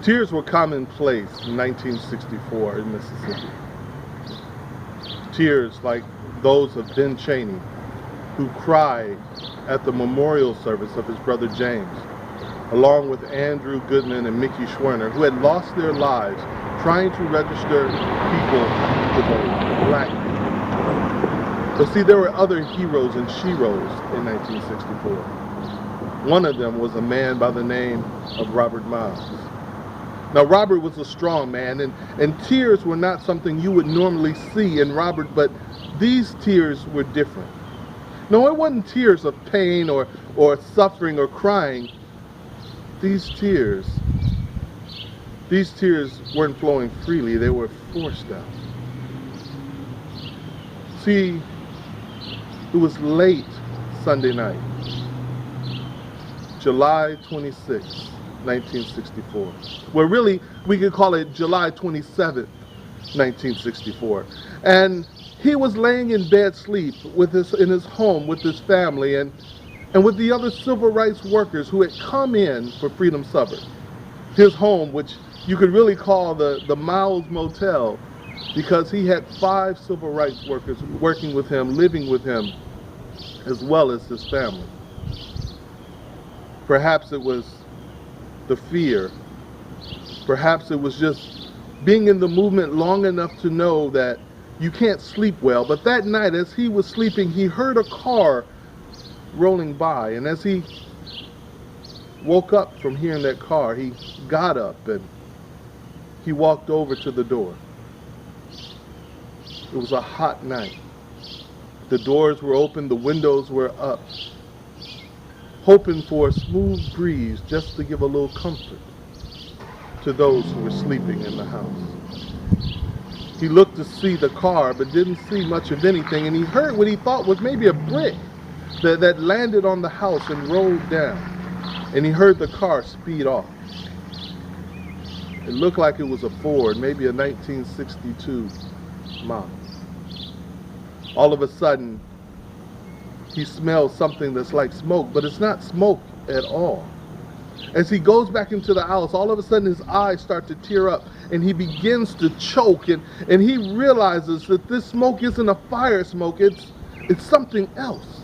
Tears were commonplace in 1964 in Mississippi. Tears like those of Ben Chaney, who cried at the memorial service of his brother James, along with Andrew Goodman and Mickey Schwerner, who had lost their lives trying to register people to vote, black people. But see, there were other heroes and sheroes in 1964. One of them was a man by the name of Robert Miles. Now, Robert was a strong man, and tears were not something you would normally see in Robert, but these tears were different. No, it wasn't tears of pain or suffering or crying. These tears weren't flowing freely, they were forced out. See, it was late Sunday night, July 26th. 1964. Well, really, we could call it July 27th, 1964. And he was laying in bed sleep in his home with his family and with the other civil rights workers who had come in for Freedom Suburb. His home, which you could really call the Miles Motel, because he had 5 civil rights workers working with him, living with him, as well as his family. Perhaps it was the fear. Perhaps it was just being in the movement long enough to know that you can't sleep well. But that night, as he was sleeping, he heard a car rolling by. And as he woke up from hearing that car, he got up and he walked over to the door. It was a hot night. The doors were open, the windows were up, hoping for a smooth breeze just to give a little comfort to those who were sleeping in the house. He looked to see the car, but didn't see much of anything, and he heard what he thought was maybe a brick that landed on the house and rolled down, and he heard the car speed off. It looked like it was a Ford, maybe a 1962 model. All of a sudden, he smells something that's like smoke, but it's not smoke at all. As he goes back into the house, all of a sudden his eyes start to tear up and he begins to choke, and he realizes that this smoke isn't a fire smoke, it's something else.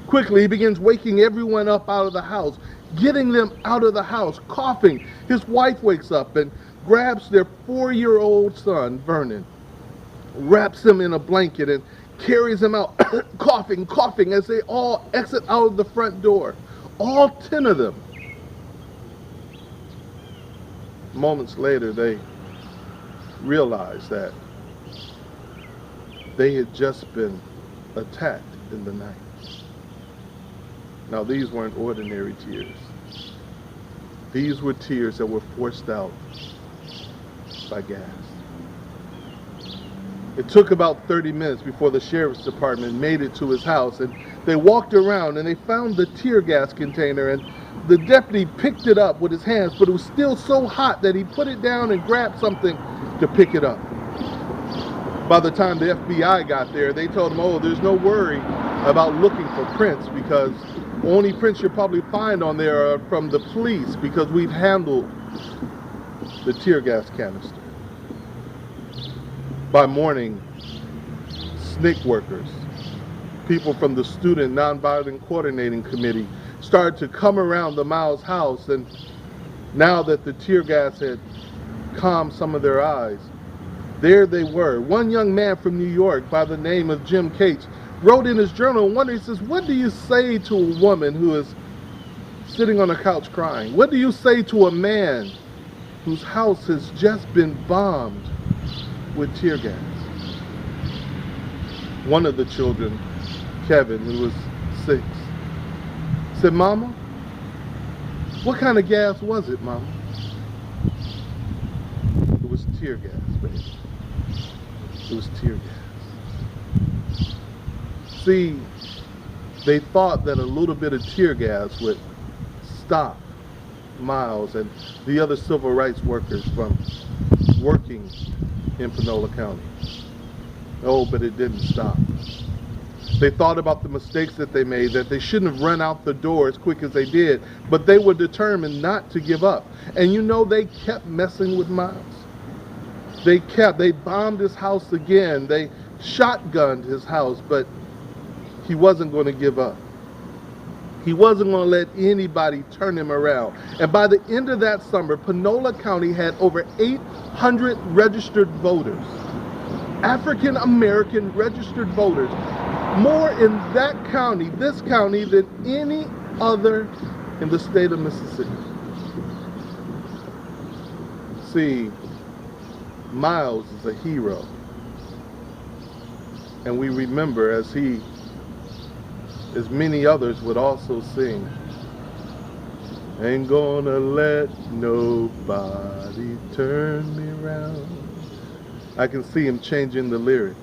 Quickly, he begins waking everyone up out of the house, getting them out of the house, coughing. His wife wakes up and grabs their 4-year-old son, Vernon, wraps him in a blanket and carries him out, coughing, as they all exit out of the front door. All 10 of them. Moments later, they realized that they had just been attacked in the night. Now, these weren't ordinary tears. These were tears that were forced out by gas. It took about 30 minutes before the sheriff's department made it to his house, and they walked around and they found the tear gas container, and the deputy picked it up with his hands, but it was still so hot that he put it down and grabbed something to pick it up. By the time the FBI got there, they told him, oh, there's no worry about looking for prints, because only prints you'll probably find on there are from the police, because we've handled the tear gas canister. By morning, SNCC workers, people from the Student Nonviolent Coordinating Committee, started to come around the Miles house, and now that the tear gas had calmed some of their eyes, there they were. One young man from New York by the name of Jim Cates wrote in his journal, and he says, what do you say to a woman who is sitting on a couch crying? What do you say to a man whose house has just been bombed with tear gas? One of the children, Kevin, who was 6, said, Mama, what kind of gas was it, Mama? It was tear gas, baby. It was tear gas. See, they thought that a little bit of tear gas would stop Miles and the other civil rights workers from working in Panola County. Oh, but it didn't stop. They thought about the mistakes that they made, that they shouldn't have run out the door as quick as they did, but they were determined not to give up. And you know, they kept messing with Miles. They bombed his house again. They shotgunned his house, but he wasn't going to give up. He wasn't going to let anybody turn him around. And by the end of that summer, Panola County had over 800 registered voters. African American registered voters. More in that county, this county, than any other in the state of Mississippi. See, Miles is a hero. And we remember, as many others would also sing, ain't gonna let nobody turn me around. I can see him changing the lyrics.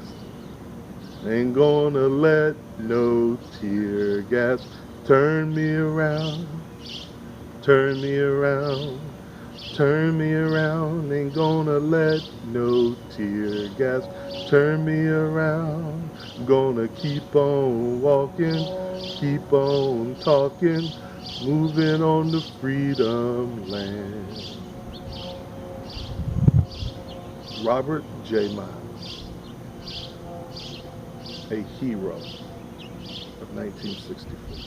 Ain't gonna let no tear gas turn me around, turn me around, turn me around. Ain't gonna let no tear gas turn me around. Gonna keep on walking, keep on talking, moving on to freedom land. Robert J. Miles, a hero of 1964.